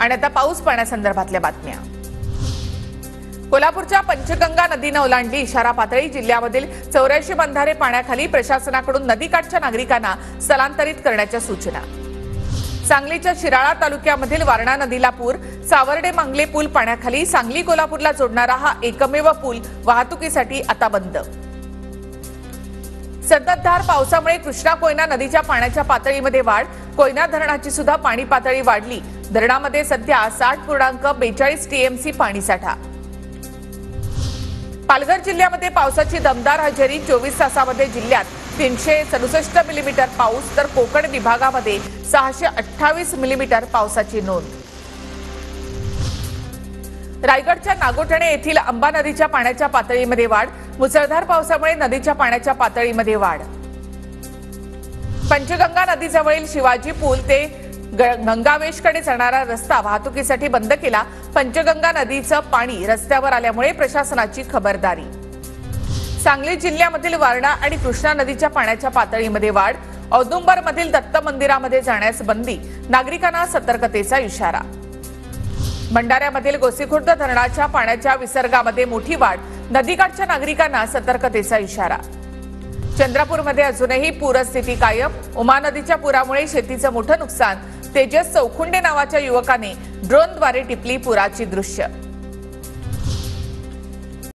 आणि आता पाऊस पाण्यासंदर्भातल्या बातम्या। कोल्हापूरच्या पंचगंगा नदीने ओलांडली इशारा पातळी। जिल्ह्यामधील 84 बंधारे पाण्याखाली। प्रशासनाकडून नदीकाठच्या नागरिकांना स्थलांतरित करण्याच्या सूचना। सांगलीच्या शिराळा तालुक्यामधील वारणा नदीला पूर। सावर्डे मंगले पूल पाण्याखाली। सांगली कोल्हापूरला जोडणारा हा एकमेव पूल वाहतुकीसाठी आता बंद। संततधार पावसामुळे कृष्णा कोयना नदीच्या पाण्याच्या पातळीमध्ये वाढ। कोयना धरणाची सुद्धा पाणी पातळी वाढली। धरणामध्ये सध्या 60.42 टीएमसी पाणीसाठा। पालघर जिल्ह्यामध्ये पावसाची दमदार हजेरी। 24 तासामध्ये जिल्ह्यात 367 मिलीमीटर पाऊस, तर कोकण विभागामध्ये 628 मिलीमीटर पावसाची नोंद। रायगडच्या नागोठणे येथील अंबा नदीच्या पाण्याच्या पातळीमध्ये वाढ। मुसळधार पावसामुळे नदीच्या पाण्याच्या पातळीमध्ये वाढ। पंचगंगा नदीजवळील शिवाजी पूल ते गंगावेशकडे जाणारा रस्ता वाहतुकीसाठी बंद केला। पंचगंगा नदीचं पाणी रस्त्यावर आल्यामुळे प्रशासनाची खबरदारी। सांगली जिल्ह्यामधील वारणा आणि कृष्णा नदीच्या पाण्याच्या पातळीमध्ये वाढ। औदुंबरमधील दत्त मंदिरामध्ये जाण्यास बंदी। नागरिकांना सतर्कतेचा इशारा। भंडाऱ्यामधील गोसीखुर्द धरणाच्या पाण्याच्या विसर्गामध्ये मोठी वाढ। नदीकाठच्या नागरिकांना सतर्कतेचा इशारा। चंद्रपूरमध्ये अजूनही पूरस्थिती कायम। उमा नदीच्या पुरामुळे शेतीचं मोठं नुकसान। तेजस चौखुंडे नावाच्या युवकाने ड्रोनद्वारे टिपली पुराची दृश्य।